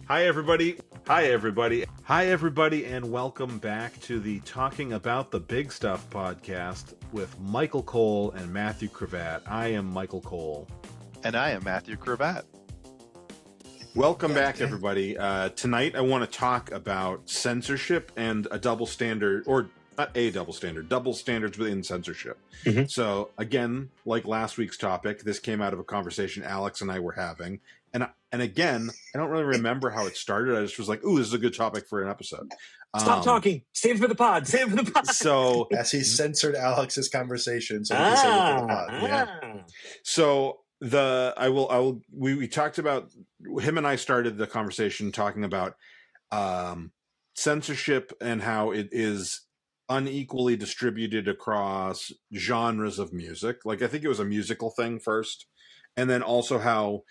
Hi, everybody. Hi, everybody. Hi, everybody, and welcome back to the Talking About the Big Stuff podcast with Michael Cole and Matthew Cravat. I am Michael Cole. And I am Matthew Cravat. Welcome back, everybody. Tonight, I want to talk about censorship and a double standard, or not a double standard, double standards within censorship. Mm-hmm. So, again, like last week's topic, this came out of a conversation Alex and I were having. And again, I don't really remember how it started. I just was like, ooh, this is a good topic for an episode. Stop talking. Save it for the pod. Save it for the pod. So, as he censored Alex's conversation, so he can save it for the pod. Yeah. So we talked about, him and I started the conversation talking about censorship and how it is unequally distributed across genres of music. Like, I think it was a musical thing first, and then also how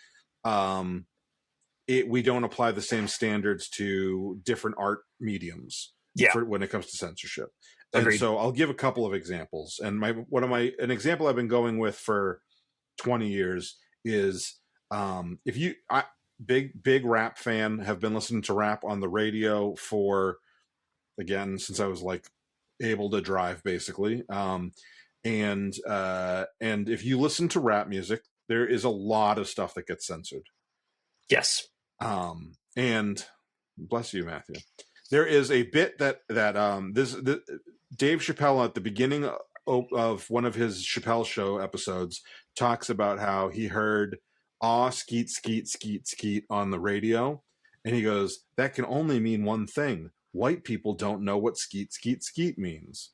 we don't apply the same standards to different art mediums when it comes to censorship. Agreed. And so I'll give a couple of examples. And an example I've been going with for 20 years is big rap fan, have been listening to rap on the radio for, again, since I was like able to drive, basically. And if you listen to rap music, there is a lot of stuff that gets censored. Yes. And bless you, Matthew. There is a bit that Dave Chappelle at the beginning of one of his Chappelle Show episodes talks about how he heard "aw, skeet, skeet, skeet, skeet" on the radio, and he goes, "That can only mean one thing. White people don't know what skeet, skeet, skeet means."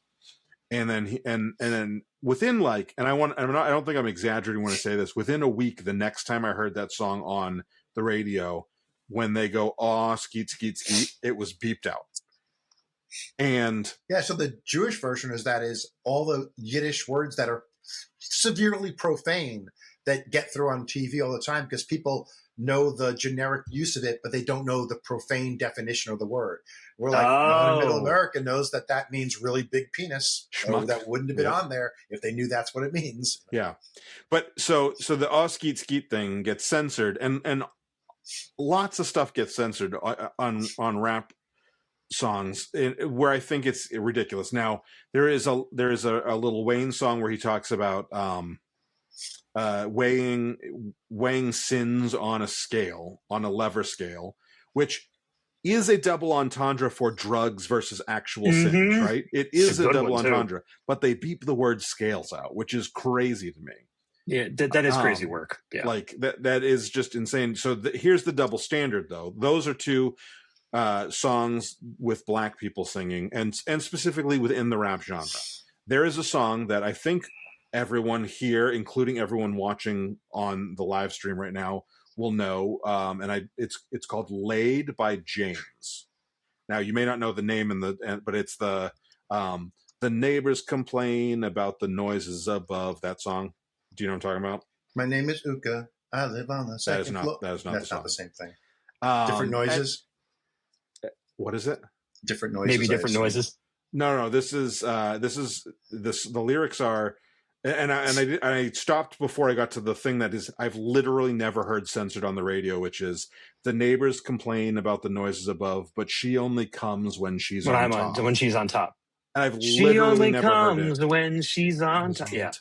And then then within I don't think I'm exaggerating when I say this. Within a week, the next time I heard that song on the radio, when they go "aw, skeet, skeet, skeet," it was beeped out. And yeah, so the Jewish version is all the Yiddish words that are severely profane that get through on TV all the time because people know the generic use of it, but they don't know the profane definition of the word. We're like, no one in Middle America knows that means really big penis. That wouldn't have been on there if they knew that's what it means. Yeah. But so the "aw, skeet, skeet" thing gets censored, and lots of stuff gets censored on rap songs where I think it's ridiculous. Now, there is a Lil Wayne song where he talks about weighing sins on a lever scale, which is a double entendre for drugs versus actual sins, right? It is a double entendre, but they beep the word scales out, which is crazy to me. Yeah, that is crazy work. Yeah. Like that is just insane. So here's the double standard, though. Those are two songs with black people singing, and specifically within the rap genre. There is a song that I think everyone here, including everyone watching on the live stream right now, will know, and it's called "Laid" by James. Now, you may not know the name but it's the neighbors complain about the noises above. That song. Do you know what I'm talking about? My name is Uka. I live on the second floor. That's not the same thing. Different noises. What is it? Different noises. Maybe different noises. No. This is the lyrics are, and I stopped before I got to the thing that is I've literally never heard censored on the radio, which is the neighbors complain about the noises above, but she only comes when she's on top. When she's on top. And she only never comes when she's on top. Yeah.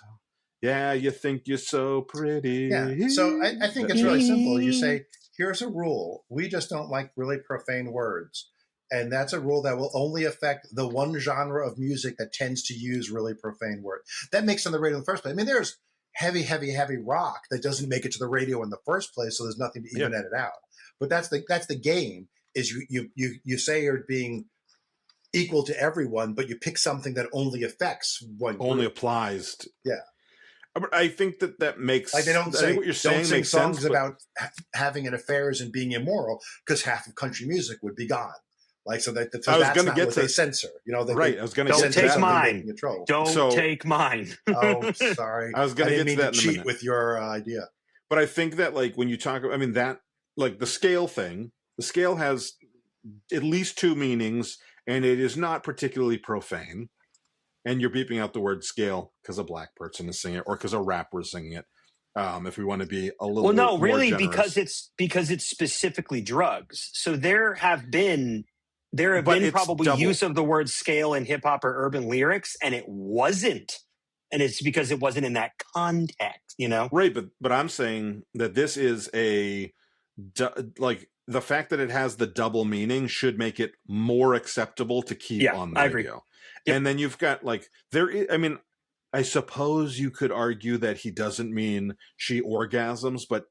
Yeah, you think you're so pretty. Yeah. So I think it's really simple. You say, here's a rule. We just don't like really profane words. And that's a rule that will only affect the one genre of music that tends to use really profane words. That makes it on the radio in the first place. I mean, there's heavy, heavy, heavy rock that doesn't make it to the radio in the first place, so there's nothing to even edit out. But that's the game, is you say you're being equal to everyone, but you pick something that only affects one group. Only applies to, yeah. But I think that makes, like, they don't say, what you're saying don't sing makes songs sense, about having an affairs and being immoral, because half of country music would be gone. Like, so that's not what they censor. You know, right? I was going to don't take mine. Don't take mine. Oh, sorry. I was going to get to that in a cheat minute with your idea. But I think that, like, when you talk, I mean, that, like, the scale thing, the scale has at least two meanings, and it is not particularly profane. And you're beeping out the word scale because a black person is singing it or because a rapper is singing it. If we want to be a little well, no, more really, generous. because it's specifically drugs. So there have been probably double. use of the word scale in hip hop or urban lyrics, and it wasn't, and it's because it wasn't in that context, you know? Right, but I'm saying that this is like the fact that it has the double meaning should make it more acceptable to keep on the I radio. agree. Yep. And then you've got like I suppose you could argue that he doesn't mean she orgasms, but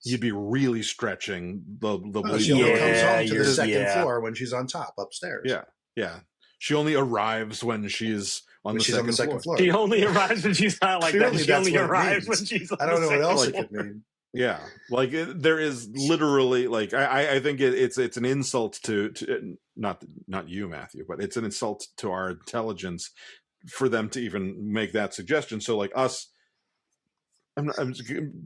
you'd be really stretching the she only comes home to the you're- second yeah. floor when she's on top upstairs. Yeah. She only arrives when she's on the second floor. She only arrives when she's not like Clearly that. She that's only what it arrives means. when she's on I don't the know what second else it floor. could mean. Yeah, like there is literally like I think it's an insult to not you, Matthew, but it's an insult to our intelligence for them to even make that suggestion. So like us,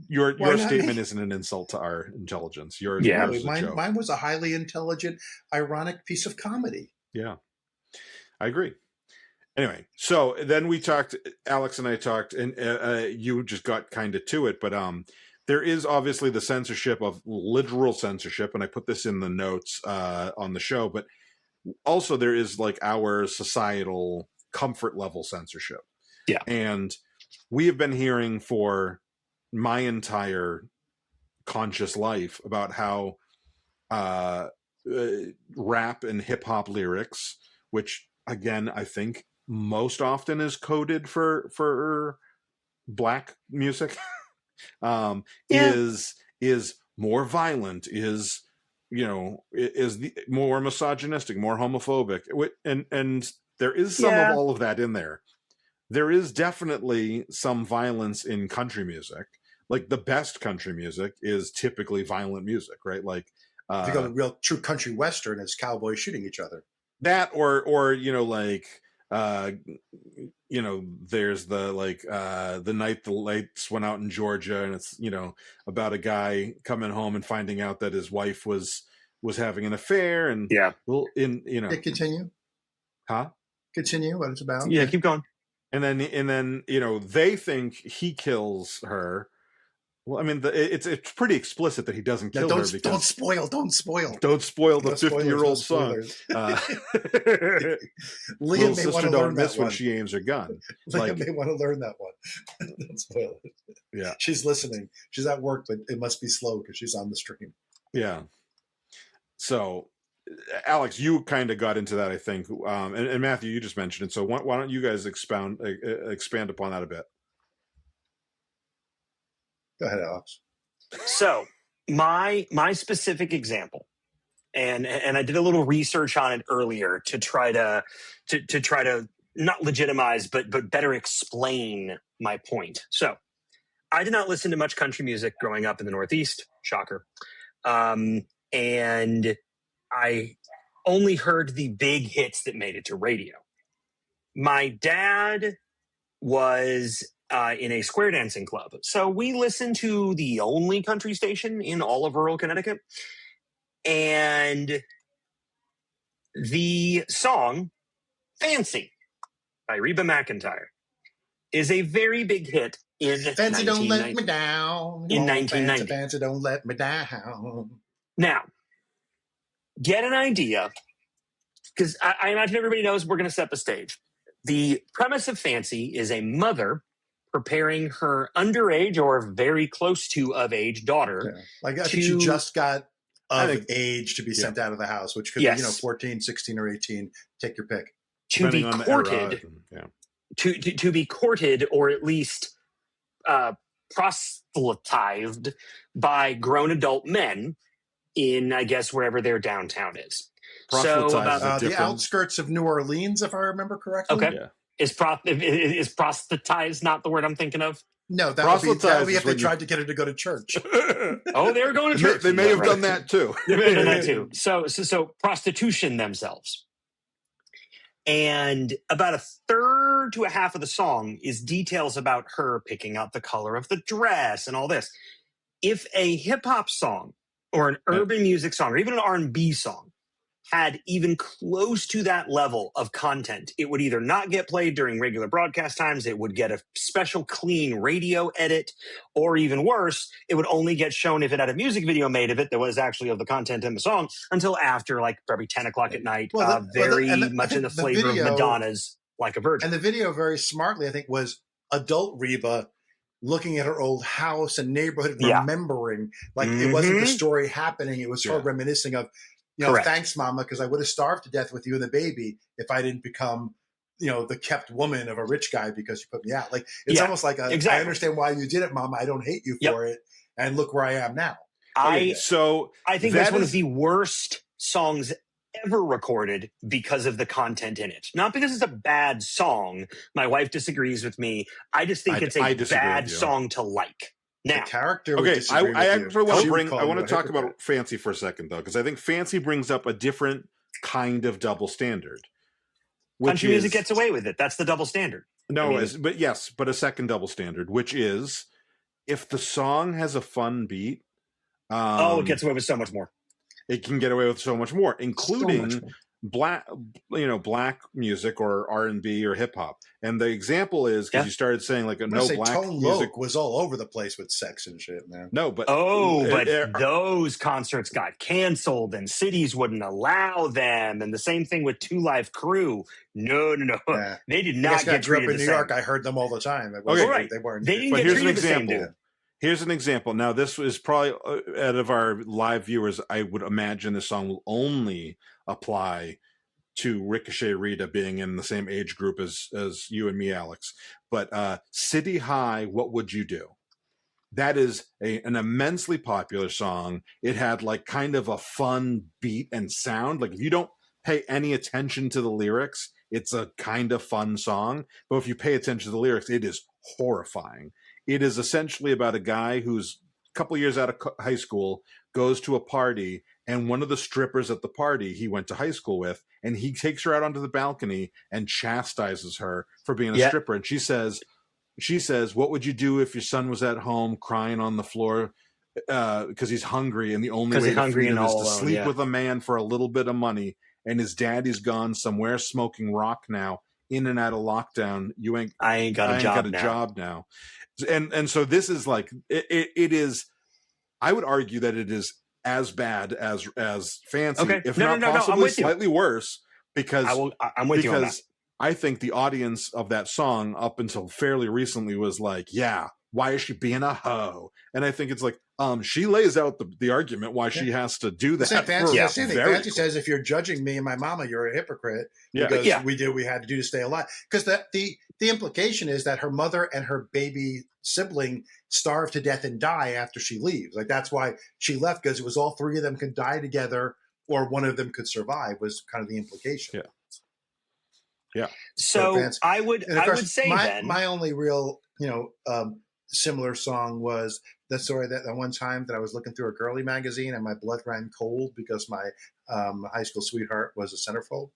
your statement isn't an insult to our intelligence. Yours is a joke. Mine was a highly intelligent, ironic piece of comedy. Yeah, I agree. Anyway, so then we talked, Alex and I talked, and you just got kind of to it, but there is obviously the censorship of literal censorship, and I put this in the notes on the show, but also there is like our societal comfort level censorship. Yeah. And we have been hearing for my entire conscious life about how rap and hip hop lyrics, which again, I think most often is coded for black music, is more violent, is more misogynistic, more homophobic, and there is some of all of that in there. There is definitely some violence in country music. Like the best country music is typically violent music, right? Like if you go to real true country western, it's cowboys shooting each other. That or there's the night the lights went out in Georgia, and it's about a guy coming home and finding out that his wife was having an affair, and continue what it's about. Keep going. And then they think he kills her. Well, I mean, it's pretty explicit that he doesn't kill her because don't spoil the 50-year-old song. Little sister don't miss when she aims her gun. Liam may want to learn that one. Don't spoil it. Yeah, she's listening. She's at work, but it must be slow because she's on the stream. Yeah. So, Alex, you kind of got into that, I think, and Matthew, you just mentioned it. So why don't you guys expand upon that a bit? Go ahead, Alex. So my specific example, and I did a little research on it earlier to try to not legitimize, but better explain my point. So I did not listen to much country music growing up in the Northeast. Shocker. And I only heard the big hits that made it to radio. My dad was in a square dancing club. So we listened to the only country station in all of rural Connecticut. And the song Fancy by Reba McEntire is a very big hit in Fancy don't let me down. In 1990. Fancy don't let me down. Now, get an idea, because I imagine everybody knows we're going to set the stage. The premise of Fancy is a mother preparing her underage or very close to of age daughter. Yeah. Like I think she just got of age to be sent out of the house, which could be 14, 16, or 18. Take your pick. To be courted, to be courted, or at least proselytized by grown adult men in, I guess, wherever their downtown is. So about the outskirts of New Orleans, if I remember correctly. Okay. Yeah. Is proselytized not the word I'm thinking of? No, that would be if they tried to get her to go to church. Oh, they were going to church. They may have done that too. They may have done that too. So prostitution themselves. And about a third to a half of the song is details about her picking out the color of the dress and all this. If a hip hop song or an urban music song or even an R&B song had even close to that level of content, it would either not get played during regular broadcast times, it would get a special clean radio edit, or even worse, it would only get shown if it had a music video made of it that was actually of the content in the song until after, like, probably 10 o'clock at night, much in the flavor of Madonna's Like a Virgin. And the video, very smartly, I think, was adult Reba looking at her old house and neighborhood, remembering, like, it wasn't the story happening. It was her reminiscing of, thanks, Mama, because I would have starved to death with you and the baby if I didn't become, the kept woman of a rich guy because you put me out. Like, it's almost like I understand why you did it, Mama. I don't hate you for it. And look where I am now. I think that's one of the worst songs ever recorded because of the content in it. Not because it's a bad song. My wife disagrees with me. I just think it's a bad song to like. Now, the character. Okay, I actually want to talk about Fancy for a second, though, because I think Fancy brings up a different kind of double standard. Country music gets away with it. That's the double standard. No, but a second double standard, which is if the song has a fun beat. It gets away with so much more. It can get away with so much more, including black music or R&B or hip hop. And the example is because you started saying like black Tone music Loc was all over the place with sex and shit, man. No, but those concerts got canceled and cities wouldn't allow them. And the same thing with Two Live Crew. No. Yeah. They did not get treated up in New York. I heard them all the time. They weren't. They didn't get treated the same, dude. Here's an example. Now, this is probably out of our live viewers, I would imagine this song will only apply to Ricochet Rita being in the same age group as you and me, Alex. But City High, What Would You Do? That is an immensely popular song. It had like kind of a fun beat and sound. Like if you don't pay any attention to the lyrics, it's a kind of fun song. But if you pay attention to the lyrics, it is horrifying. It is essentially about a guy who's a couple years out of high school, goes to a party, and one of the strippers at the party he went to high school with, and he takes her out onto the balcony and chastises her for being a stripper. And she says, what would you do if your son was at home crying on the floor because he's hungry, and the only way to feed him is to sleep with a man for a little bit of money, and his daddy's gone somewhere smoking rock now, in and out of lockdown. I ain't got a job now. And so this is like it is. I would argue that it is as bad as Fancy, if not possibly slightly worse. Because I'm with you on that. I think the audience of that song up until fairly recently was like, yeah, why is she being a hoe? And I think it's like, she lays out the argument why she has to do that. Fancy says, if you're judging me and my mama, you're a hypocrite. Because we did what we had to do to stay alive. Because the implication is that her mother and her baby sibling starve to death and die after she leaves. Like that's why she left, because it was all three of them could die together or one of them could survive, was kind of the implication. Yeah. So I would say my only real, similar song was the story that one time that I was looking through a girly magazine and my blood ran cold because my high school sweetheart was a centerfold.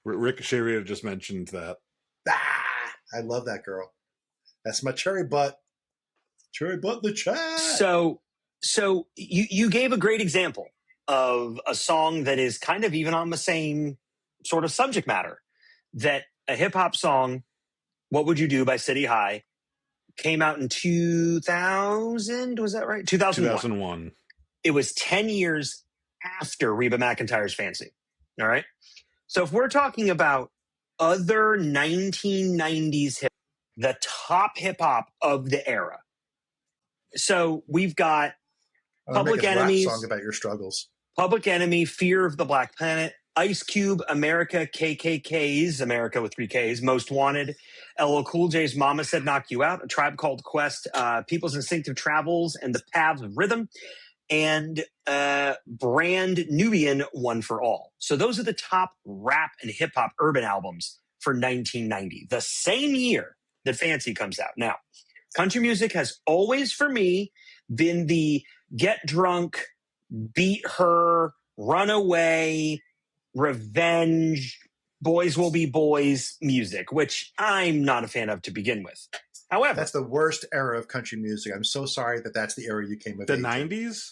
Ricochet Rita just mentioned that. I love that girl. That's my cherry butt. Cherry butt in the chat. So you gave a great example of a song that is kind of even on the same sort of subject matter, that a hip hop song, What Would You Do by City High, came out in 2000. Was that right? 2001. It was 10 years after Reba McEntire's Fancy. All right. So if we're talking about other 1990s hip, the top hip hop of the era. So we've got Public Enemy song about your struggles. Public Enemy, Fear of the Black Planet, Ice Cube, America, KKK's, America with 3 Ks, Most Wanted, LL Cool J's Mama Said Knock You Out, A Tribe Called Quest, People's Instinctive Travels, and The Paths of Rhythm, and Brand Nubian, One for All. So those are the top rap and hip-hop urban albums for 1990, the same year that Fancy comes out. Now, country music has always, for me, been the get drunk, beat her, run away, revenge, boys will be boys music, which I'm not a fan of to begin with. However, that's the worst era of country music. I'm so sorry that that's the era you came with. The 90s?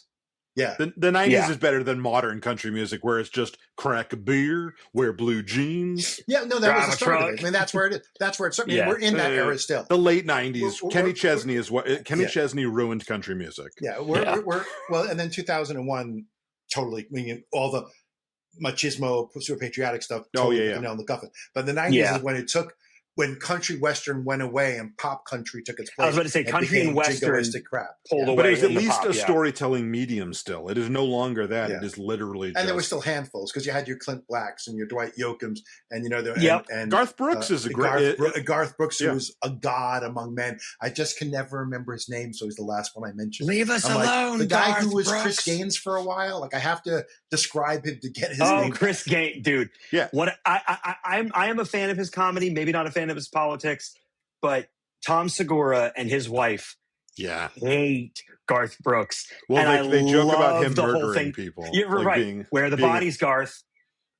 Yeah. The 90s Yeah. is better than modern country music, where it's just crack a beer, wear blue jeans. Yeah, no, that Drive was the a start of truck. it. I mean, that's where it is. That's where it's. I mean, Yeah. we're in that era still. The late 90s. Kenny We're- Chesney is what Kenny Yeah. Chesney ruined country music. Yeah, Yeah. we're well, and then 2001, totally. I mean, all the machismo, super patriotic stuff. Totally put the nail in the coffin. But the 90s Yeah. is when country western went away and pop country took its place. I was about to say and country and became western jingoistic crap. pulled away. But it was at in the least pop, a storytelling medium still. It is no longer that. Yeah. It is literally And just... there were still handfuls because you had your Clint Blacks and your Dwight Yoakams and Yep. and Garth Brooks is a great... Garth Brooks, who yeah. was a god among men. I just can never remember his name, so he's the last one I mentioned. Leave us I'm alone, the guy Garth who was Brooks. Chris Gaines for a while. Like I have to describe him to get his Oh, name. Chris Gaines, dude. Yeah. What I am a fan of his comedy, maybe not a fan of his politics, but Tom Segura and his wife Yeah. hate Garth Brooks. Well, And they joke about love him the whole murdering thing. people. You're like right. being- Where the being- bodies, Garth.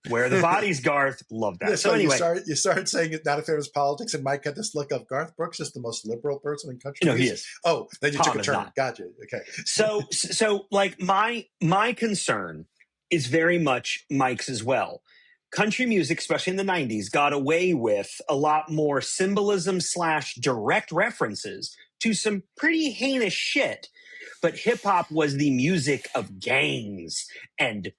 Where the bodies, Garth. Love that. Yeah, So you anyway, you started saying it not a fan of his politics, and Mike had this look of Garth Brooks is the most liberal person in country. he music. is. Oh, then you Tom took a is turn. not. Gotcha. Okay. So like my concern is very much Mike's as well. Country music, especially in the 90s, got away with a lot more symbolism / direct references to some pretty heinous shit. But hip hop was the music of gangs and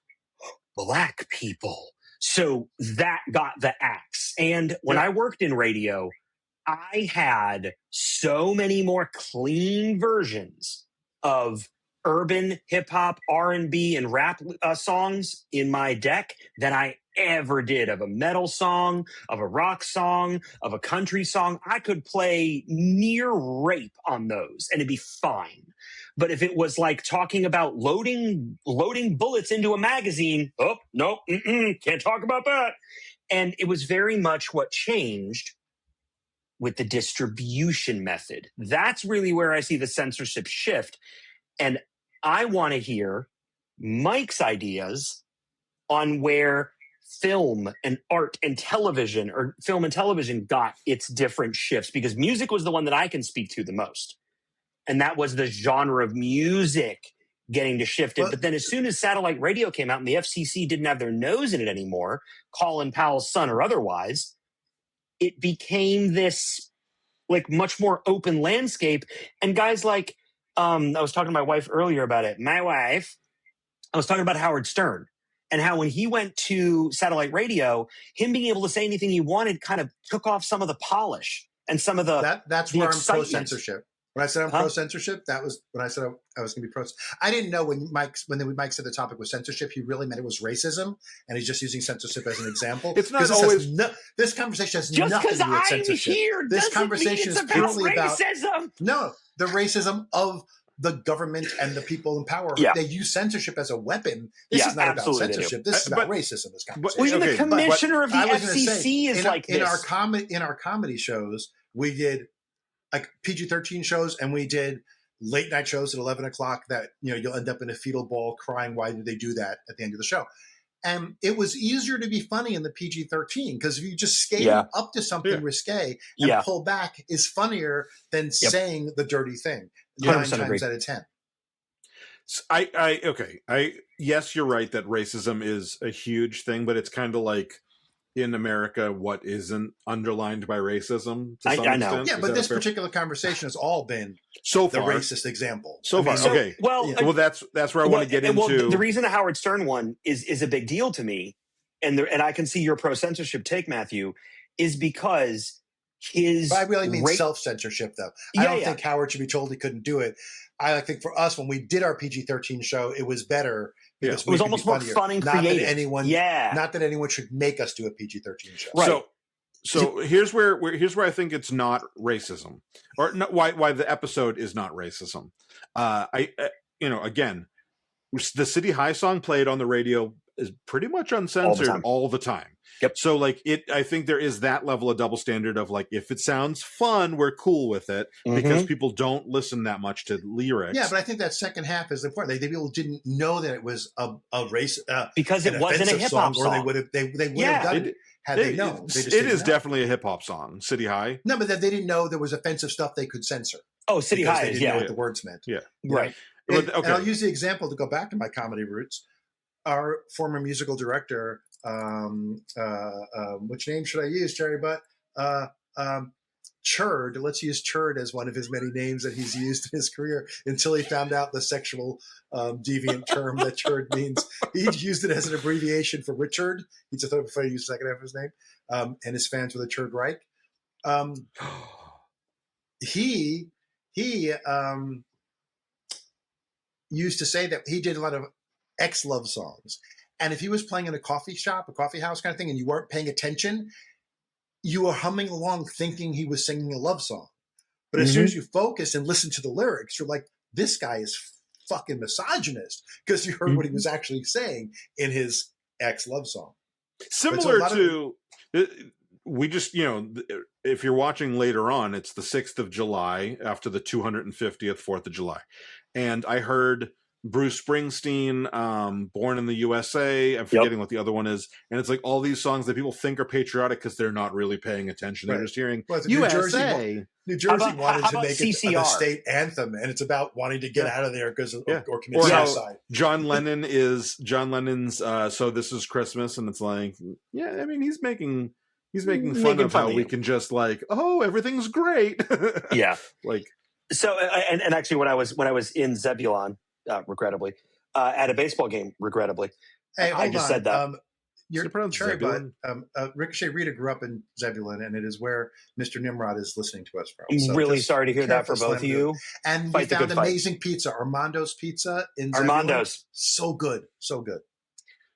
black people. So that got the axe. And when I worked in radio, I had so many more clean versions of urban hip hop, R&B, and rap songs in my deck than I ever did of a metal song, of a rock song, of a country song. I could play near rape on those and it'd be fine. But if it was like talking about loading bullets into a magazine, oh, no, can't talk about that. And it was very much what changed with the distribution method. That's really where I see the censorship shift. And I want to hear Mike's ideas on where film and art and television, or film and television, got its different shifts, because music was the one that I can speak to the most. And that was the genre of music getting to shift it. But then as soon as satellite radio came out and the FCC didn't have their nose in it anymore, Colin Powell's son or otherwise, it became this like much more open landscape. And guys like, I was talking to my wife earlier about it. I was talking about Howard Stern and how when he went to satellite radio, him being able to say anything he wanted kind of took off some of the polish and some of that's the where I'm excitement. pro censorship. When I said I'm pro censorship, that was when I said I was going to be pro. I didn't know when Mike said the topic was censorship, he really meant it was racism, and he's just using censorship as an example. It's not always. This conversation has Just nothing because to do with I'm censorship. here, This doesn't conversation mean is it's about purely about racism. the racism of the government and the people in power. Yeah. They use censorship as a weapon. This is not about censorship. This is about racism. This conversation. Well, even the commissioner of the I was gonna FCC say, is like this. In our comedy shows, we did like PG-13 shows, and we did late night shows at 11 o'clock that, you'll end up in a fetal ball crying, why did they do that at the end of the show? And it was easier to be funny in the PG-13 because if you just skate up to something risque and pull back is funnier than saying the dirty thing 9 times out of 10. Yes, you're right that racism is a huge thing, but it's kind of like in America, what isn't underlined by racism to some I know. extent. Yeah, but this particular conversation has all been so the far racist example. Okay. Well, that's where I want to get into. Well, the reason the Howard Stern one is a big deal to me, and I can see your pro censorship take, Matthew, is because his. But I really mean self-censorship, though. I don't think Howard should be told he couldn't do it. I think for us, when we did our PG-13 show, it was better. Because it was almost more fun and creative. Not that anyone should make us do a PG-13 show. Right. So here's where I think it's not racism, or not, why the episode is not racism. Again, the City High song played on the radio is pretty much uncensored all the time. Yep. So I think there is that level of double standard of like, if it sounds fun, we're cool with it because people don't listen that much to lyrics. Yeah, but I think that second half is important. They people didn't know that it was a race because it wasn't a hip hop song, or they would have done it had they known. It is definitely a hip hop song, City High. No, but they didn't know there was offensive stuff they could censor. Oh, City High, they didn't know what the words meant. Yeah, right. And Okay. I'll use the example to go back to my comedy roots. Our former musical director, which name should I use, Jerry Butt? Churd. Let's use Churd as one of his many names that he's used in his career until he found out the sexual deviant term that Churd means. He used it as an abbreviation for Richard. He's a third before he used the second half of his name. And his fans were the Churd Reich. He used to say that he did a lot of ex-love songs. And if he was playing in a coffee shop, a coffee house kind of thing, and you weren't paying attention, you were humming along thinking he was singing a love song. But as soon as you focus and listen to the lyrics, you're like, this guy is fucking misogynist, because you heard what he was actually saying in his ex-love song. Similar to, we just, if you're watching later on, it's the 6th of July after the 250th 4th of July. And I heard Bruce Springsteen, Born in the USA. I'm forgetting what the other one is. And it's like all these songs that people think are patriotic because they're not really paying attention. They're just hearing USA. New Jersey wanted to make CCR? it the state anthem, and it's about wanting to get out of there because or commit or suicide. John Lennon's So This Is Christmas, and it's like, yeah, I mean, he's making fun of how we can just like, oh, everything's great. Yeah. Like, so and actually when I was in Zebulon, regrettably, at a baseball game, regrettably, hey, I just said that. You're Cherry Butt. Ricochet Rita grew up in Zebulon, and it is where Mr. Nimrod is listening to us from. So I'm really sorry to hear that for both of you. And we found amazing pizza, Armando's Pizza in Zebulon. Armando's. So good.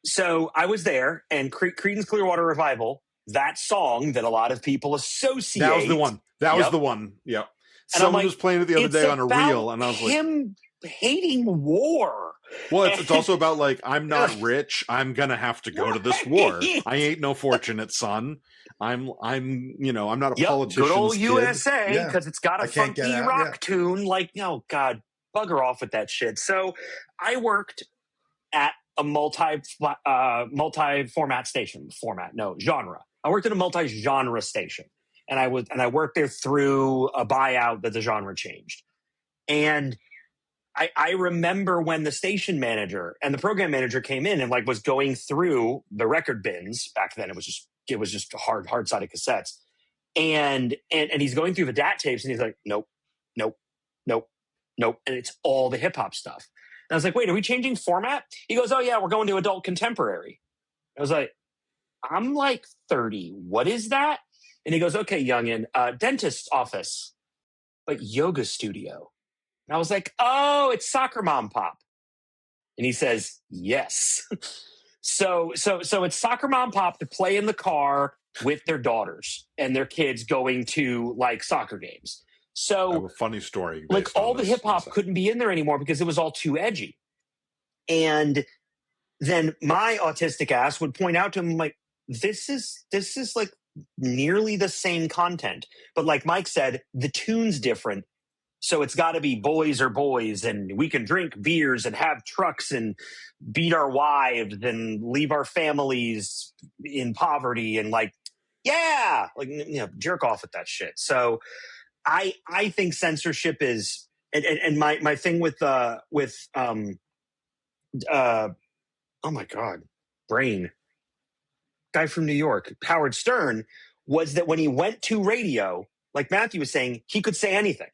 So I was there, and Creedence Clearwater Revival, that song that a lot of people associate. That was the one. Was the one. Yeah. Someone was playing it the other day on a reel, and I was like, him hating war. Well, it's also about like, I'm not rich. I'm gonna have to go to this war. I ain't no fortunate son. I'm not a politician. Good old USA, because it's got a funky rock tune. Like, oh God, bugger off with that shit. So I worked at a multi-format station. Genre. I worked at a multi-genre station, and I worked there through a buyout that the genre changed. And I remember when the station manager and the program manager came in and like was going through the record bins. Back then, it was just hard-sided cassettes, and he's going through the DAT tapes, and he's like, nope, and it's all the hip hop stuff. And I was like, wait, are we changing format? He goes, oh yeah, we're going to adult contemporary. I was like, I'm like 30. What is that? And he goes, okay, youngin, dentist's office, like yoga studio. And I was like, oh, it's Soccer Mom Pop. And he says, yes. So it's Soccer Mom Pop to play in the car with their daughters and their kids going to like soccer games. So I have a funny story. Like all the hip hop couldn't be in there anymore because it was all too edgy. And then my autistic ass would point out to him like, this is like nearly the same content. But like Mike said, the tune's different. So it's got to be boys are boys, and we can drink beers and have trucks and beat our wives and leave our families in poverty and like, yeah, like, jerk off with that shit. So I think censorship is, and my thing with oh my God, brain guy from New York, Howard Stern, was that when he went to radio, like Matthew was saying, he could say anything.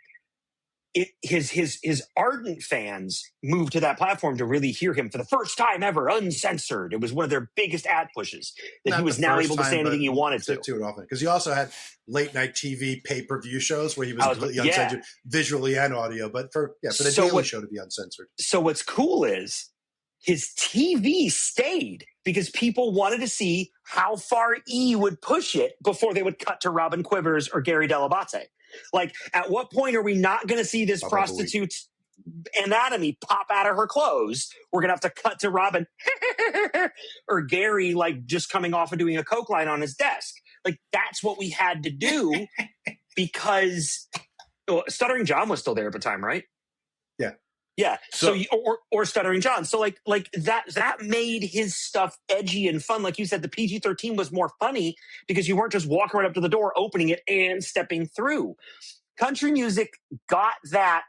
His ardent fans moved to that platform to really hear him for the first time ever, uncensored. It was one of their biggest ad pushes that he was now able to say anything he wanted to. It often because he also had late night TV pay-per-view shows where he was completely uncensored, visually and audio. But for the Daily Show to be uncensored. So what's cool is his TV stayed because people wanted to see how far E would push it before they would cut to Robin Quivers or Gary Dell'Abate. Like, at what point are we not going to see this prostitute's anatomy pop out of her clothes? We're going to have to cut to Robin or Gary, like, just coming off and doing a Coke line on his desk. Like, that's what we had to do because Stuttering John was still there at the time, right? Yeah. So or Stuttering John. So like that made his stuff edgy and fun. Like you said, the PG-13 was more funny because you weren't just walking right up to the door, opening it and stepping through. Country music got that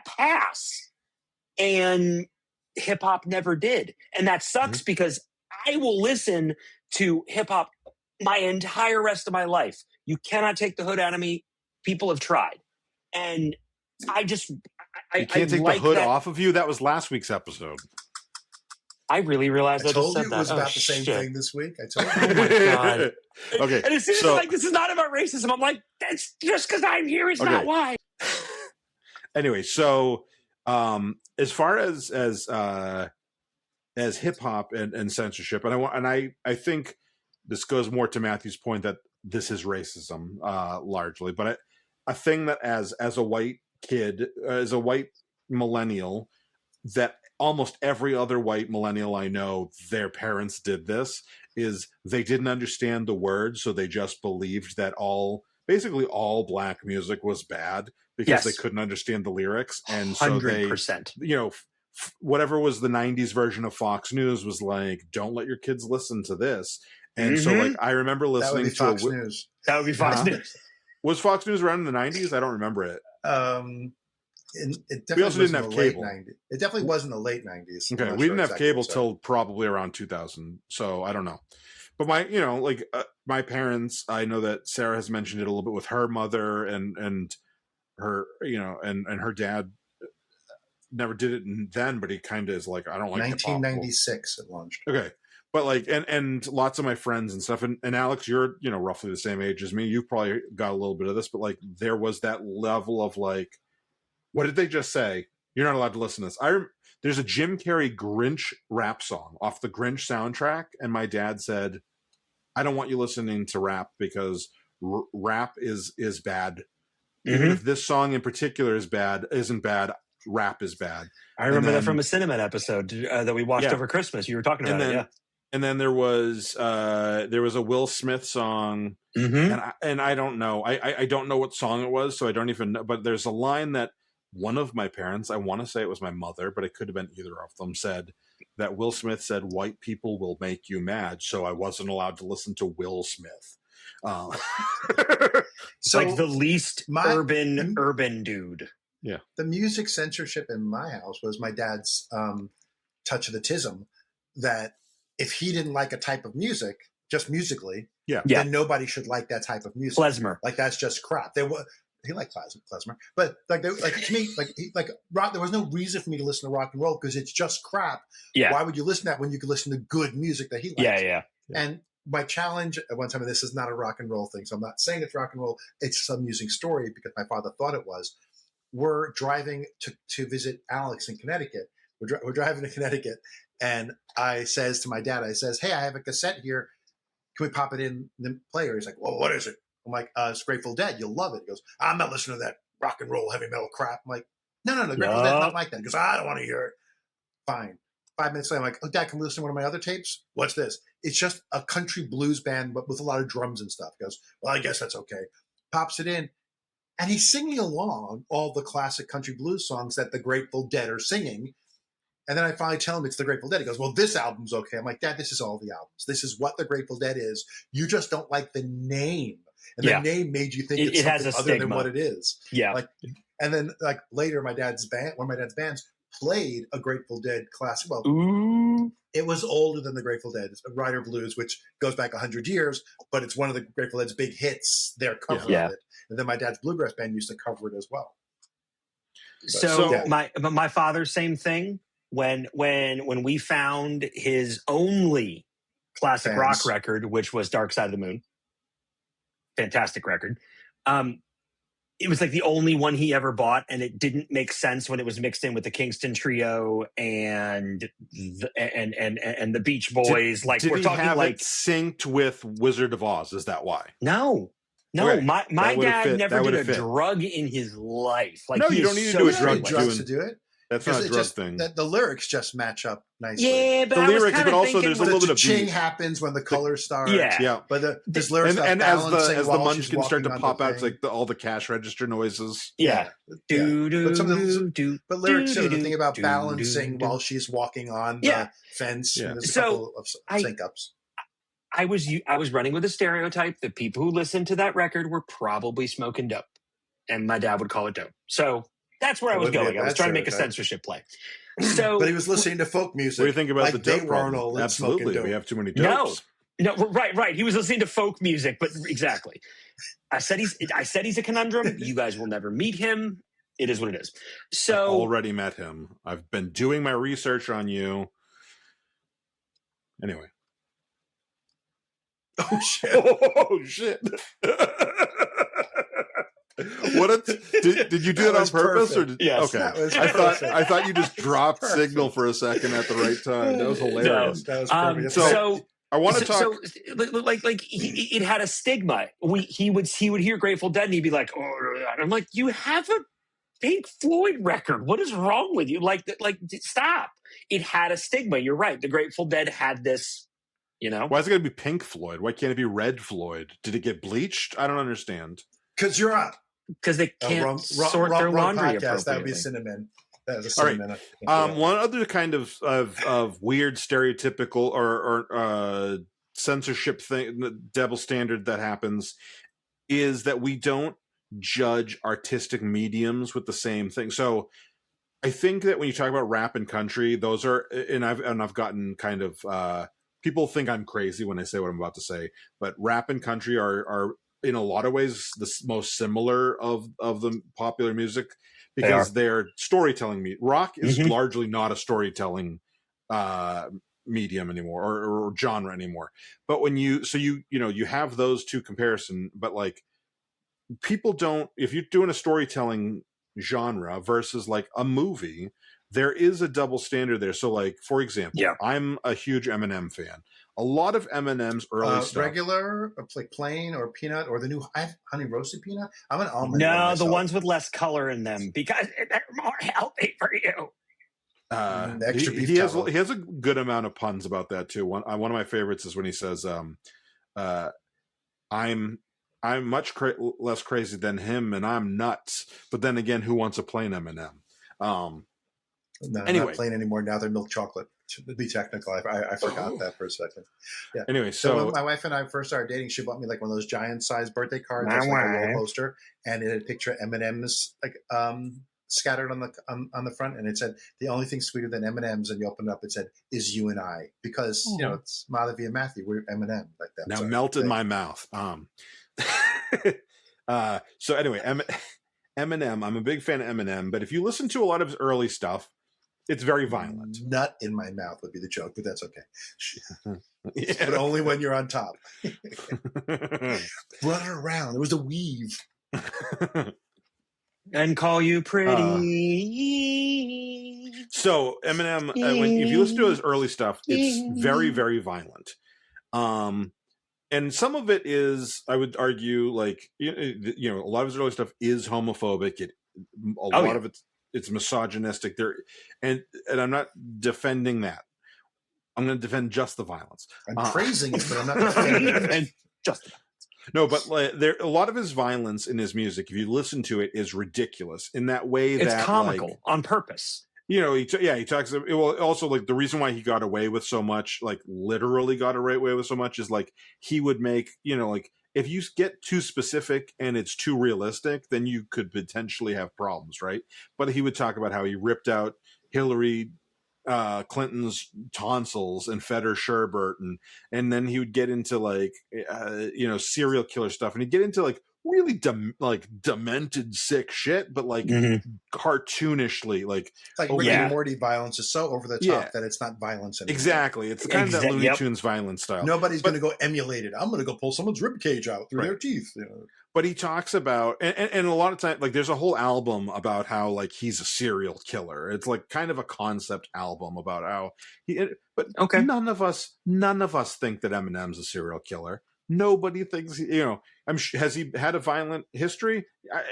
pass and hip hop never did. And that sucks because I will listen to hip hop my entire rest of my life. You cannot take the hood out of me. People have tried. And I just, you can't take like the hood that. off of you. That was last week's episode. I really realized I told just you said it was that. about the same thing this week. I told Oh you. my God. Okay. And as soon as it's like, this is not about racism, I'm like, that's just because I'm here is not why. Anyway, so as far as hip hop and censorship, and I think this goes more to Matthew's point that this is racism largely, but a thing that as a white kid, as a white millennial, that almost every other white millennial I know, their parents did this, is they didn't understand the words, so they just believed that basically all black music was bad because they couldn't understand the lyrics. And so 100%. they, whatever was the 90s version of Fox News was like, don't let your kids listen to this. And so like I remember listening to Fox News. That would be Fox News. Was Fox News around in the 90s? I don't remember it. It definitely we also didn't have cable. It definitely was in the late 90s. Okay, we didn't have cable till probably around 2000. So I don't know. But my parents, I know that Sarah has mentioned it a little bit with her mother and her, and her dad never did it then, but he kind of is like, I don't like 1996 it launched. Okay. But like, and lots of my friends and stuff, and Alex, you're, roughly the same age as me. You've probably got a little bit of this, but like, there was that level of like, what did they just say? You're not allowed to listen to this. There's a Jim Carrey Grinch rap song off the Grinch soundtrack, and my dad said, I don't want you listening to rap because rap is bad. Even if this song in particular isn't bad, rap is bad. I remember that from a Cinnamon episode that we watched over Christmas. You were talking about it, And then there was a Will Smith song, and I don't know. I don't know what song it was, so I don't even know. But there's a line that one of my parents, I want to say it was my mother, but it could have been either of them, said that Will Smith said, white people will make you mad. So I wasn't allowed to listen to Will Smith. So like the least urban dude. Yeah. The music censorship in my house was my dad's touch of the tism, that if he didn't like a type of music, just musically, then nobody should like that type of music. Klezmer. Like that's just crap. He liked klezmer, but to me, rock. There was no reason for me to listen to rock and roll because it's just crap. Yeah. Why would you listen to that when you could listen to good music that he likes? Yeah. And my challenge at one time, and this is not a rock and roll thing, so I'm not saying it's rock and roll. It's some amusing story because my father thought it was. We're driving to visit Alex in Connecticut. We're driving to Connecticut, and I says to my dad, hey, I have a cassette here. Can we pop it in the player? He's like, well, what is it? I'm like, it's Grateful Dead. You'll love it. He goes, I'm not listening to that rock and roll heavy metal crap. I'm like, no, Grateful Dead's not like that. He goes, I don't want to hear it. Fine. 5 minutes later, I'm like, oh, Dad, can we listen to one of my other tapes? What's this? It's just a country blues band, but with a lot of drums and stuff. He goes, well, I guess that's okay. Pops it in. And he's singing along all the classic country blues songs that the Grateful Dead are singing. And then I finally tell him it's the Grateful Dead. He goes, well, this album's okay. I'm like, Dad, this is all the albums. This is what the Grateful Dead is. You just don't like the name. And the name made you think it's something other than what it is. Yeah. And then later, one of my dad's bands played a Grateful Dead classic. Well, it was older than the Grateful Dead. It's Rider Blues, which goes back 100 years, but it's one of the Grateful Dead's big hits. Their cover of it. And then my dad's bluegrass band used to cover it as well. My father, same thing. When we found his only classic rock record, which was Dark Side of the Moon, fantastic record. It was like the only one he ever bought, and it didn't make sense when it was mixed in with the Kingston Trio and the Beach Boys. Did we're he talking have like it synced with Wizard of Oz? Is that why? No. Okay. My dad never did a drug in his life. No, you don't need to do a drug to do it. That's not a drug thing. The lyrics just match up nicely. Yeah, but the lyrics, but also there's a little bit of ching happens when the colors start. Yeah. But there's lyrics and as the munchkins start to pop out, it's like all the cash register noises. Yeah. But lyrics show the thing about balancing while she's walking on the fence. Yeah. There's a couple of sync-ups. I was running with a stereotype that people who listened to that record were probably smoking dope, and my dad would call it dope. So That's where I was wouldn't be a going. I was bad trying to make a stereotype. censorship play. So, But he was listening to folk music. What do you think about like the Dave dope problem? Arnold and smoking Absolutely, dope. we have too many no, dopes. right. He was listening to folk music, but exactly. I said he's a conundrum. You guys will never meet him. It is what it is. So I've already met him. I've been doing my research on you. Anyway. Oh shit! Oh shit! Did you do That it on was purpose perfect. or Yes, okay? that was I perfect. thought you just dropped Perfect. signal for a second at the right time. That was hilarious. That was perfect. So I want to talk. So it had a stigma. He would hear Grateful Dead and he'd be like, "Oh," I'm like, "You have a Pink Floyd record. What is wrong with you? Like, stop." It had a stigma. You're right. The Grateful Dead had this. Why is it going to be Pink Floyd? Why can't it be Red Floyd? Did it get bleached? I don't understand. Because you're on. Because they can't sort their laundry podcast. That would be appropriately. cinnamon. That was a All right. cinnamon. One other kind of weird stereotypical or censorship thing, double standard that happens is that we don't judge artistic mediums with the same thing. So I think that when you talk about rap and country, those are, and I've gotten kind of people think I'm crazy when I say what I'm about to say, but rap and country are in a lot of ways the most similar of the popular music because they're storytelling. Rock is largely not a storytelling medium anymore or genre anymore. But when you have those two comparison, but like people don't, if you're doing a storytelling genre versus like a movie, there is a double standard there. So like, for example, I'm a huge Eminem fan. A lot of Eminem's early stuff. Regular, like plain or peanut, or the new honey roasted peanut? I'm an almond. No, the ones with less color in them because they're more healthy for you. Extra beef he has a good amount of puns about that too. One of my favorites is when he says, I'm much less crazy than him, and I'm nuts. But then again, who wants a plain Eminem? No, anyway. Not plain anymore. Now they're milk chocolate. To be technical, I forgot that for a second. Yeah. Anyway, so when my wife and I first started dating, she bought me like one of those giant-sized birthday cards, like a roller coaster, and it had a picture of M&M's like scattered on the front, and it said the only thing sweeter than M&M's, and you open it up, it said is you and I, because it's Madhavi and Matthew, we're M&M like that. Now melted my mouth. So anyway, Eminem, I'm a big fan of Eminem, but if you listen to a lot of his early stuff, it's very violent. Nut in my mouth would be the joke, but that's okay. But only when you're on top. Run around. It was a weave. And call you pretty. So Eminem, if you listen to his early stuff, it's very, very violent. And some of it is, I would argue, like a lot of his early stuff is homophobic. A lot of it's misogynistic. And I'm not defending that. I'm going to defend just the violence. I'm praising it, but I'm not defending it. And just no, but a lot of his violence in his music, if you listen to it, is ridiculous in that way. It's that comical on purpose. He talks. Well, also like the reason why he got away with so much, like literally got away with so much, is like he would make like if you get too specific and it's too realistic, then you could potentially have problems, right? But he would talk about how he ripped out Hillary Clinton's tonsils and fed her sherbet, and then he would get into like serial killer stuff, and he'd get into like really demented sick shit, but like cartoonishly, like Rick and Morty violence is so over the top that it's not violence anymore. Exactly, it's kind of that Looney Tunes violence style. Nobody's going to go emulate it. I'm going to go pull someone's rib cage out through their teeth. But he talks about, and a lot of time, like there's a whole album about how like he's a serial killer. It's like kind of a concept album about how none of us think that Eminem's a serial killer. Nobody thinks, has he had a violent history?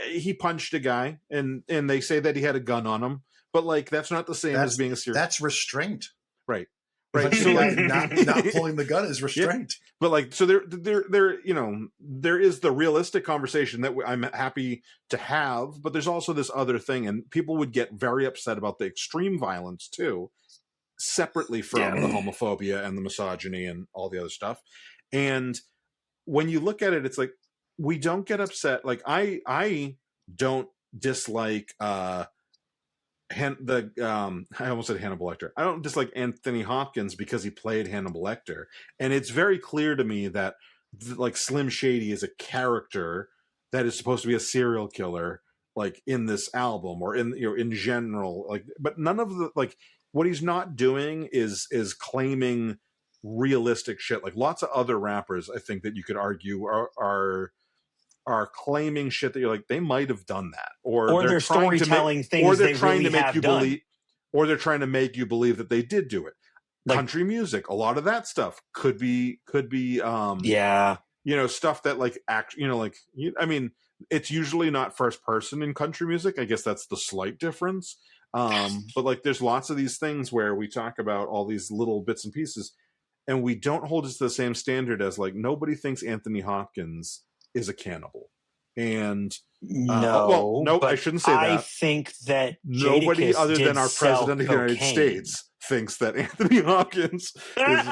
He punched a guy, and they say that he had a gun on him, but like that's not the same as being a serial. That's restraint, right? So like not pulling the gun is restraint. Yeah. But like, so there is the realistic conversation that I'm happy to have, but there's also this other thing, and people would get very upset about the extreme violence too, separately from the homophobia and the misogyny and all the other stuff. And when you look at it, it's like we don't get upset. Like I don't dislike I almost said Hannibal Lecter. I don't dislike Anthony Hopkins because he played Hannibal Lecter, and it's very clear to me that like Slim Shady is a character that is supposed to be a serial killer, like in this album or in in general. Like, but none of the like what he's not doing is claiming realistic shit. Like lots of other rappers, I think that you could argue are claiming shit that you're like they might have done that, or they're storytelling things, or they're trying to make you believe, or they're trying to make you believe that they did do it. Like, country music, a lot of that stuff could be stuff that like I mean, it's usually not first person in country music. I guess that's the slight difference. But like there's lots of these things where we talk about all these little bits and pieces and we don't hold it to the same standard as like nobody thinks Anthony Hopkins is a cannibal. And no, I shouldn't say that. I think that nobody other than our president of the United States thinks that Anthony Hopkins is.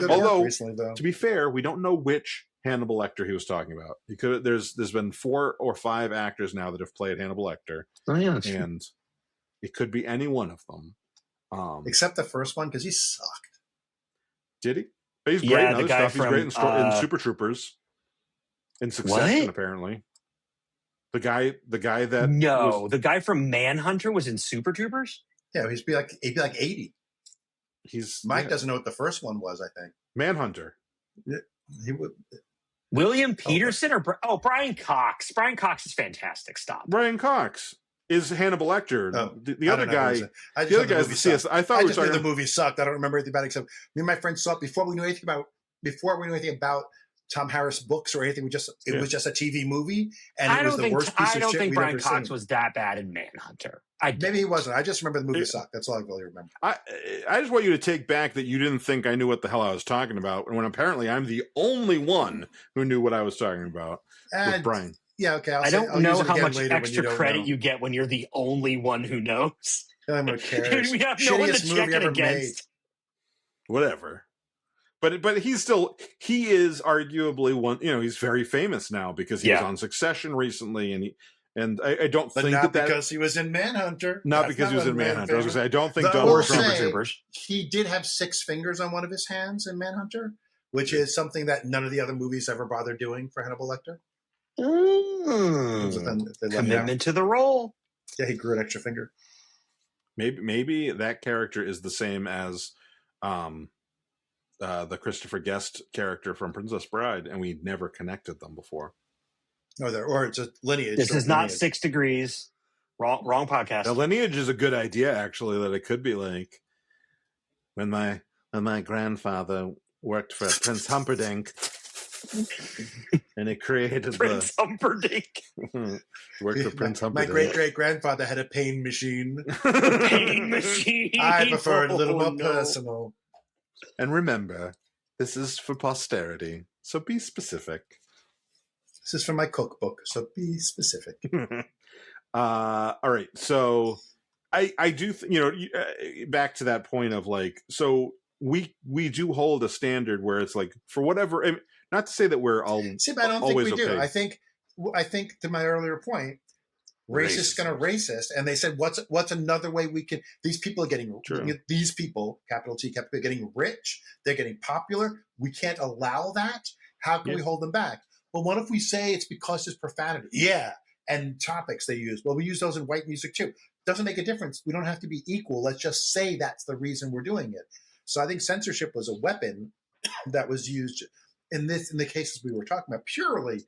Although, to be fair, we don't know which Hannibal Lecter he was talking about. He could. There's been 4 or 5 actors now that have played Hannibal Lecter, and it could be any one of them, except the first one because he sucked. Did he? But he's great in other stuff. He's great in Super Troopers. In Succession, apparently. The guy that the guy from Manhunter was in Super Troopers. Yeah, he'd be like 80. Mike doesn't know what the first one was. I think Manhunter. He would. William Peterson or Brian Cox. Brian Cox is fantastic. Stop. Brian Cox is Hannibal Lecter. The other guy. The other guy is the CS. I thought the movie sucked. I don't remember anything about it except me and my friends saw it before we knew anything about Tom Harris books or anything. It was just a TV movie, and it was the worst piece of shit. I don't think Brian Cox was that bad in Manhunter. Maybe he wasn't. I just remember the movie sucked. That's all I really remember. I just want you to take back that you didn't think I knew what the hell I was talking about, when apparently I'm the only one who knew what I was talking about with Brian. Yeah, okay. I don't know how much extra credit you get when you're the only one who knows. I'm gonna care. We have no one to check it against. Whatever. But he is arguably one. He's very famous now because he was on Succession recently, and I don't think not that because he was in Manhunter. Not because he was in Manhunter. I was going to say I don't think Super Troopers. He did have 6 fingers on one of his hands in Manhunter, which is something that none of the other movies ever bothered doing for Hannibal Lecter. Commitment to the role. Yeah, he grew an extra finger. Maybe that character is the same as the Christopher Guest character from Princess Bride, and we never connected them before. Or it's a lineage. This is not 6 Degrees. Wrong podcast. The lineage is a good idea, actually. That it could be like when my grandfather worked for Prince Humperdinck, and he created Prince Humperdinck. Worked for Prince Humperdinck. My great grandfather had a pain machine. Pain machine. I prefer it a little more personal. And remember, this is for posterity, so be specific. This is from my cookbook, so be specific. All right, so I do back to that point of like, so we do hold a standard where it's like for whatever. Not to say that we're all. See, but I don't think we do. I think to my earlier point, racist gonna racist, and they said, what's another way we can? These people are getting these people, capital T, capital, getting rich. They're getting popular. We can't allow that. How can we hold them back? Well, what if we say it's because there's profanity? Yeah, and topics they use. Well, we use those in white music too. Doesn't make a difference. We don't have to be equal. Let's just say that's the reason we're doing it. So I think censorship was a weapon that was used in the cases we were talking about purely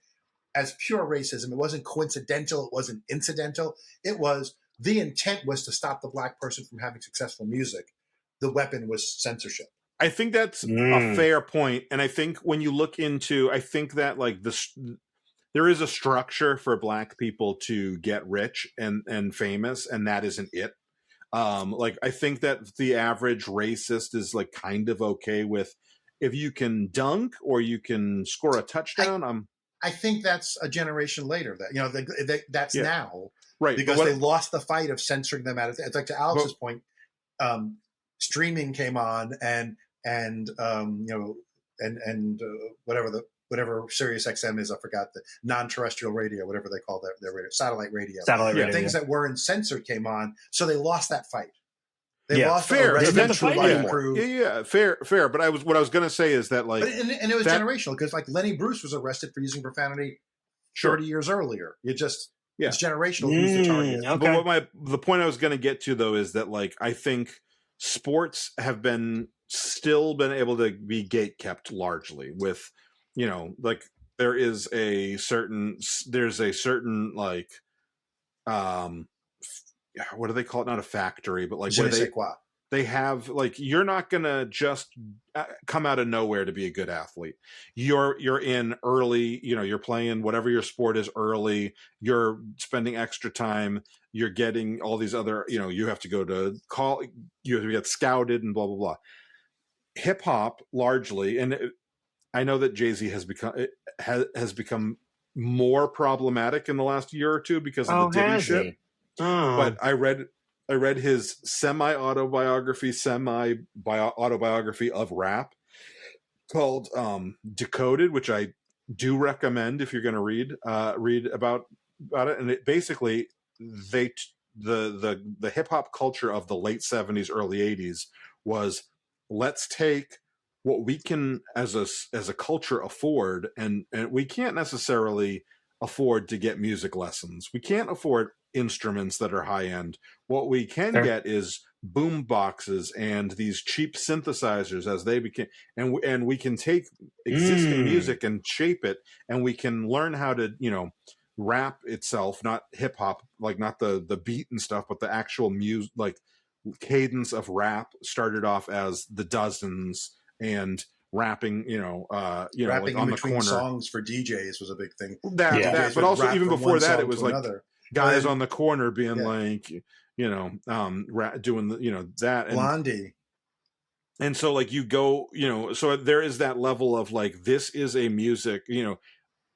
as pure racism. It wasn't coincidental. It wasn't incidental. It was the intent was to stop the black person from having successful music. The weapon was censorship. I think that's a fair point. And I think when you look into, I think that like there is a structure for black people to get rich and famous, and that isn't it. Like, I think that the average racist is like kind of okay with if you can dunk or you can score a touchdown. I think that's a generation later that, that's now. Right. Because they lost the fight of censoring them out of it's like to Alex's point, streaming came on and whatever whatever Sirius XM is. I forgot the non-terrestrial radio, whatever they call their radio, satellite radio. Satellite radio. Things that weren't censored came on, so they lost that fight. They Yeah. lost Fair. a They didn't residential fight light anymore. crew. Yeah, fair. But what I was going to say is that, like, And it was that- generational, because like Lenny Bruce was arrested for using profanity Sure. 30 years earlier. It's Yeah. generational. Who's the target? Okay. But the point I was going to get to, though, is that, like, I think sports have still been able to be gatekept largely with, you know, like, there's a certain like, what do they call it? Not a factory, but like Je where ne sais quoi. they have, like, you're not gonna just come out of nowhere to be a good athlete. You're in early, you know, you're playing whatever your sport is early, you're spending extra time, you're getting all these other, you know, you have to go to call, you have to get scouted and blah blah blah. Hip hop largely, and I know that Jay-Z has become more problematic in the last year or two because of the Diddy has shit. he? Oh. But I read his semi-autobiography of rap called Decoded, which I do recommend if you're going to read about it. And it basically, the hip hop culture of the late 70s, early 80s was, let's take what we can as a culture afford, and we can't necessarily afford to get music lessons. We can't afford instruments that are high end. What we can get is boom boxes and these cheap synthesizers as they became, and we can take existing music and shape it, and we can learn how to, you know, rap itself, not hip hop, like not the beat and stuff, but the actual music, like cadence of rap started off as the Dozens and rapping, rapping like on in the between corner. Songs for DJs was a big thing. That, but also even before that, it was like another. guys on the corner being like, doing that, and Blondie. And so, like, you go, so there is that level of, like, this is a music,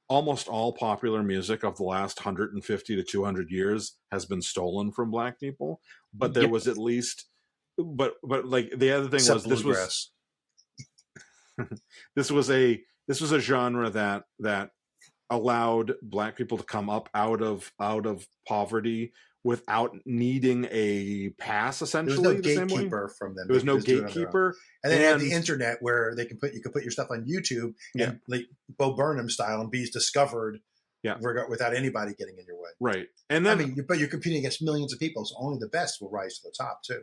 almost all popular music of the last 150 to 200 years has been stolen from Black people. But there was at least, but like, the other thing was, this was a genre that allowed Black people to come up out of poverty without needing a pass, essentially. There was no gatekeeper from them. There was no gatekeeper. And then you have the internet where you can put your stuff on YouTube and, like, Bo Burnham style, and be discovered without anybody getting in your way. Right. And then, but you're competing against millions of people, so only the best will rise to the top too.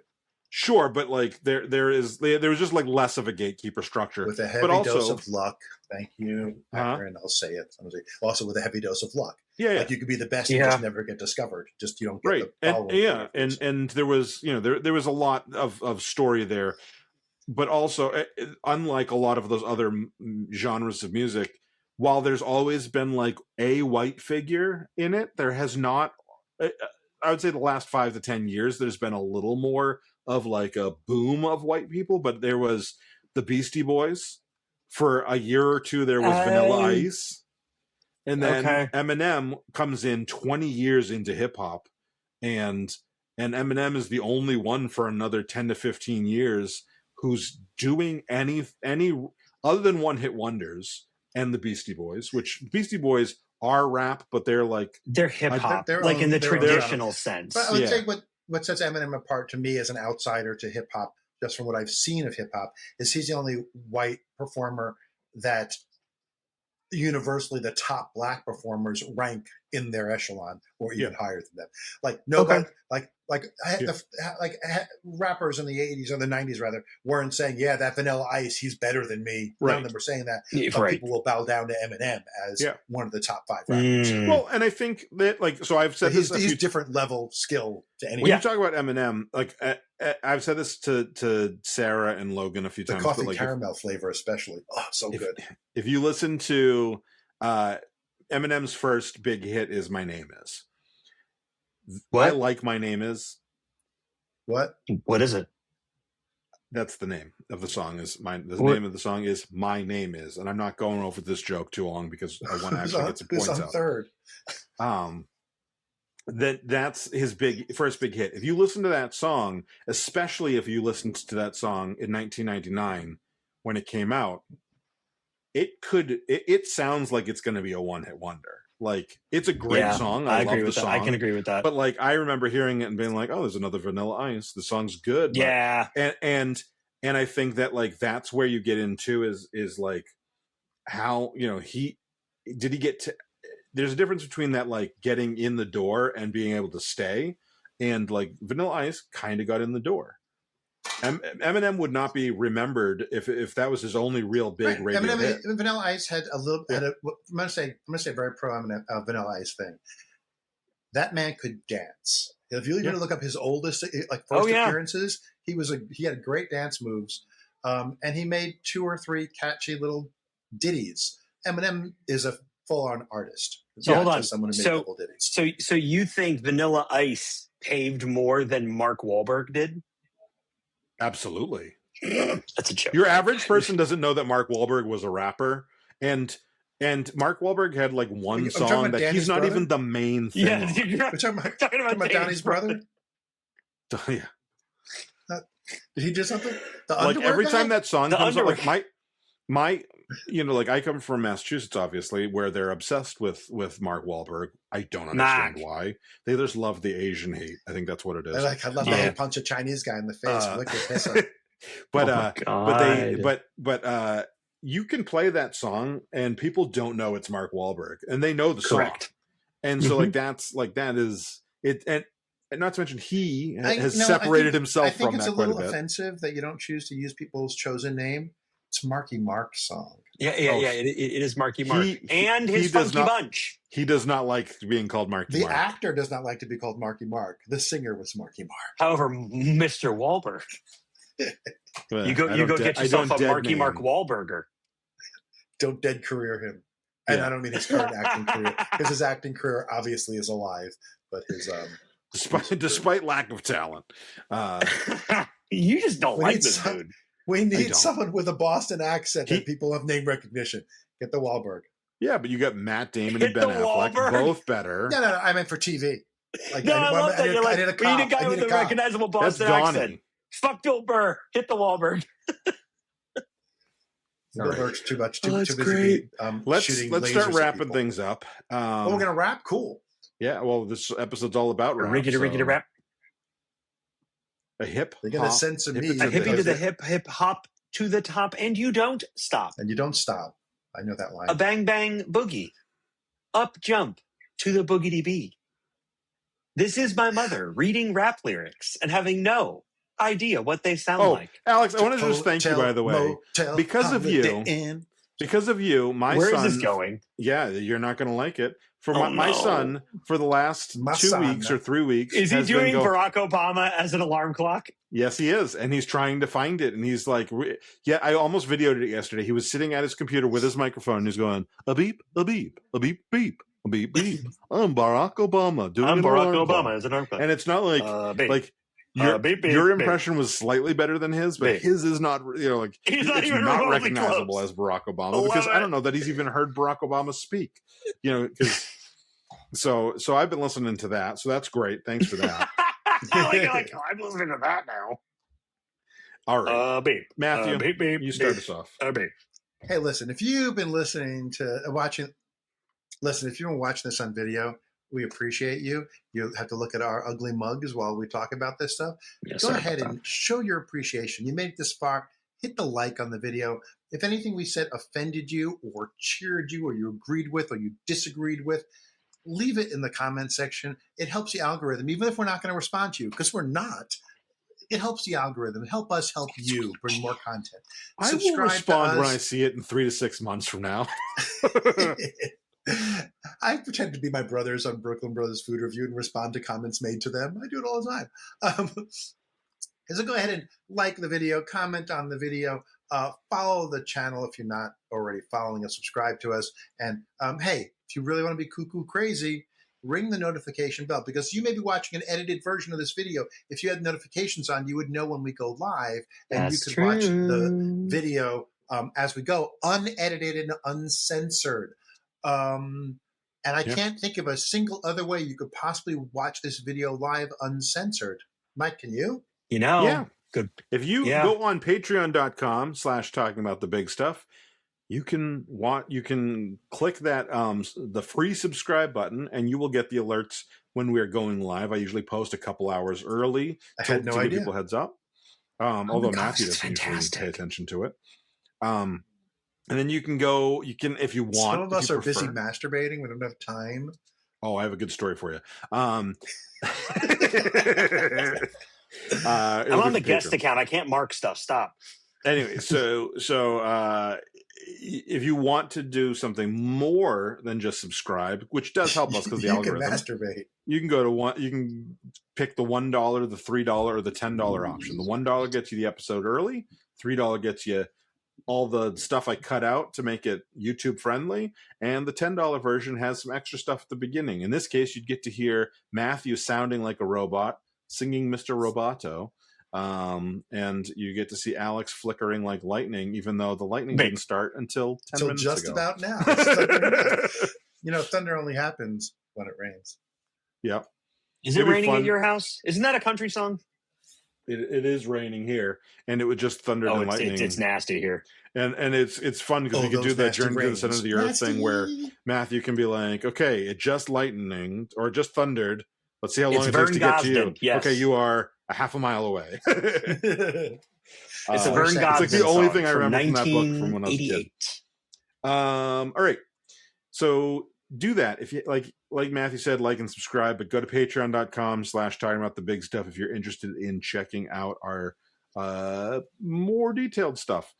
Sure, but like there was just like less of a gatekeeper structure with a heavy dose of luck. Thank you, Aaron. I'll say it. Also with a heavy dose of luck. Yeah, like you could be the best and just never get discovered. Just you don't get the following. And there was there was a lot of story there, but also unlike a lot of those other genres of music, while there's always been like a white figure in it, there has not. I would say the last 5 to 10 years, there's been a little more of like a boom of white people, but there was the Beastie Boys for a year or two. There was Vanilla Ice, and then Eminem comes in 20 years into hip hop, and Eminem is the only one for another 10 to 15 years who's doing any other than one hit wonders and the Beastie Boys, which Beastie Boys are rap, but they're hip hop, like in the traditional sense. But I would say what sets Eminem apart to me as an outsider to hip hop, just from what I've seen of hip hop, is he's the only white performer that universally the top Black performers rank in their echelon or even higher than them. Like nobody, like rappers in the 80s or the 90s rather weren't saying, that Vanilla Ice, he's better than me. None of them were saying that. But people will bow down to Eminem as one of the top 5 rappers. Well, and I think that, like, so I've said this, he's different level skill to anyone. When you talk about Eminem, like I've said this to Sarah and Logan a few times. The coffee caramel flavor especially. Oh, so good. If you listen to Eminem's first big hit is My Name Is. What? I like My Name Is. What is it? That's the name of the song. Name of the song is My Name Is, and I'm not going over this joke too long because I want to actually get some points out. Third. That's his first big hit. If you listen to that song, especially if you listened to that song in 1999 when it came out, it sounds like it's going to be a one-hit wonder. Like, it's a great song. I agree love with the that. song. I can agree with that. But like, I remember hearing it and being like, "Oh, there's another Vanilla Ice. The song's good." But, Yeah, and I think that like that's where you get into is like how, you know, he get to. There's a difference between that, like getting in the door and being able to stay, and like Vanilla Ice kind of got in the door. Eminem would not be remembered if that was his only real big radio hit. Vanilla Ice had a little. Yeah. Had I'm gonna say very prominent Vanilla Ice thing. That man could dance. If you even look up his oldest, like first appearances, he had great dance moves, and he made 2 or 3 catchy little ditties. Eminem is a full-on artist. So hold on. Someone who made a couple ditties. So you think Vanilla Ice paved more than Mark Wahlberg did? Absolutely. That's a joke. Your average person doesn't know that Mark Wahlberg was a rapper, and Mark Wahlberg had like one song that he's not even the main thing. Yeah, you're talking about Donnie's brother. Yeah. Did he do something? The like every guy? time that song the comes out, underwear. like my you know, like I come from Massachusetts, obviously, where they're obsessed with Mark Wahlberg. I don't understand why. They just love the Asian hate. I think that's what it is. I love how they punch a Chinese guy in the face. Lick their piss up. But you can play that song and people don't know it's Mark Wahlberg, and they know the song. And so that is it. And not to mention he has separated himself from that. I think it's a little offensive that you don't choose to use people's chosen name. It's Marky Mark's song. Yeah. It is Marky Mark and his Funky Bunch. He does not like being called Marky Mark. The actor does not like to be called Marky Mark. The singer was Marky Mark. However, Mr. Wahlberg, you go get yourself a Marky Mark Wahlberger. Don't dead career him, and I don't mean his current acting career, because his acting career obviously is alive, but his despite lack of talent, you just don't like this dude. We need someone with a Boston accent and people have name recognition. Get the Wahlberg. Yeah, but you got Matt Damon and Ben Affleck, both better. No, I meant for TV. Like, no, I love that. You're like, we need a guy with a recognizable Boston accent. Fuck Bill Burr. Hit the Wahlberg. Bill Burr's too much. Too busy. Great. Let's start wrapping things up. We're gonna wrap. Cool. Yeah. Well, this episode's all about rap. Riggedy rap. A hip. They're gonna censor me. A hippie to the hip hop to the top, and you don't stop. And you don't stop. I know that line. A bang bang boogie, up jump to the boogity bee. This is my mother reading rap lyrics and having no idea what they sound like. Alex, I want to just thank you, by the way, because of you. Because of you, my son. Where is this going? Yeah, you're not going to like it. For my son, for the last 2 weeks or 3 weeks, is he doing Barack Obama as an alarm clock? Yes, he is, and he's trying to find it. And he's like, "Yeah, I almost videoed it yesterday. He was sitting at his computer with his microphone, and he's going, a beep, a beep, a beep, beep, a beep, beep. I'm Barack Obama doing I'm Barack Obama as an alarm clock." And it's not like your impression was slightly better than his, but his is not, it's not recognizable as Barack Obama, because I don't know that he's even heard Barack Obama speak, because so I've been listening to that. So that's great. Thanks for that. I'm listening to that now. All right. Beep. Matthew, beep, beep, you start us off. Beep. Hey, listen, if you've been if you've been watching this on video, we appreciate you. You have to look at our ugly mugs while we talk about this stuff. Go ahead and show your appreciation. You made it this far. Hit the like on the video. If anything we said offended you or cheered you or you agreed with or you disagreed with, leave it in the comment section. It helps the algorithm, even if we're not going to respond to you, because we're not. It helps the algorithm. Help us help you bring more content. I will respond when I see it in 3 to 6 months from now. I pretend to be my brothers on Brooklyn Brothers Food Review and respond to comments made to them. I do it all the time. So go ahead and like the video, comment on the video, follow the channel if you're not already following us, subscribe to us. And hey, if you really want to be cuckoo crazy, ring the notification bell, because you may be watching an edited version of this video. If you had notifications on, you would know when we go live, and you could watch the video as we go, unedited and uncensored. And I can't think of a single other way you could possibly watch this video live uncensored. Mike, can you? Yeah. Good. If you go on patreon.com/talking about the big stuff, you can click that the free subscribe button, and you will get the alerts when we're going live. I usually post a couple hours early to give idea. people heads up. Although gosh, Matthew that's doesn't usually fantastic. pay attention to it. And then you can if you want. Some of us are busy prefer. masturbating. We don't have time. Oh, I have a good story for you. I'm on the guest account. I can't mark stuff. Stop. Anyway, so if you want to do something more than just subscribe, which does help us because the algorithm, can masturbate. You can go to you can pick the $1, the $3, or the $10 option. The $1 gets you the episode early. $3 gets you all the stuff I cut out to make it YouTube friendly, and the $10 version has some extra stuff at the beginning. In this case, you'd get to hear Matthew sounding like a robot, singing Mr. Roboto. And you get to see Alex flickering like lightning, even though the lightning didn't start until 10 minutes just ago. about now. Thunder only happens when it rains. Yep. Is it raining at your house? Isn't that a country song? It is raining here, and it would just thunder and lightning. It's nasty here, and it's fun because we could do that Journey to the Center of the Earth thing where Matthew can be like, "Okay, it just lightning or it just thundered. Let's see how long it takes to get to you." Yes. Okay, you are a half a mile away. It's a Vern Gosdin. It's like the only thing I remember from that book from when I was a kid. All right, so do that if you like Matthew said, like and subscribe, but go to patreon.com/talking about the big stuff if you're interested in checking out our more detailed stuff.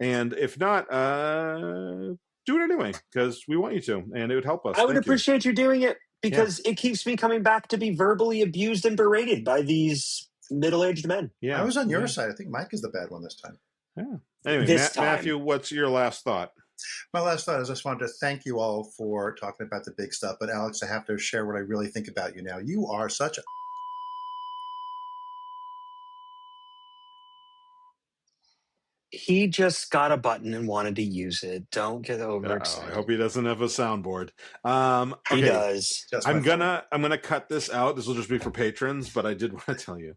And if not, do it anyway because we want you to, and it would help us. I would appreciate you doing it because it keeps me coming back to be verbally abused and berated by these middle-aged men. Yeah, I was on your side. I think Mike is the bad one this time. Yeah. Anyway, Matthew, what's your last thought? My last thought is I just wanted to thank you all for talking about the big stuff. But Alex, I have to share what I really think about you now. You are such a... He just got a button and wanted to use it. Don't get overexcited. I hope he doesn't have a soundboard. He does. I'm gonna cut this out. This will just be for patrons, but I did want to tell you.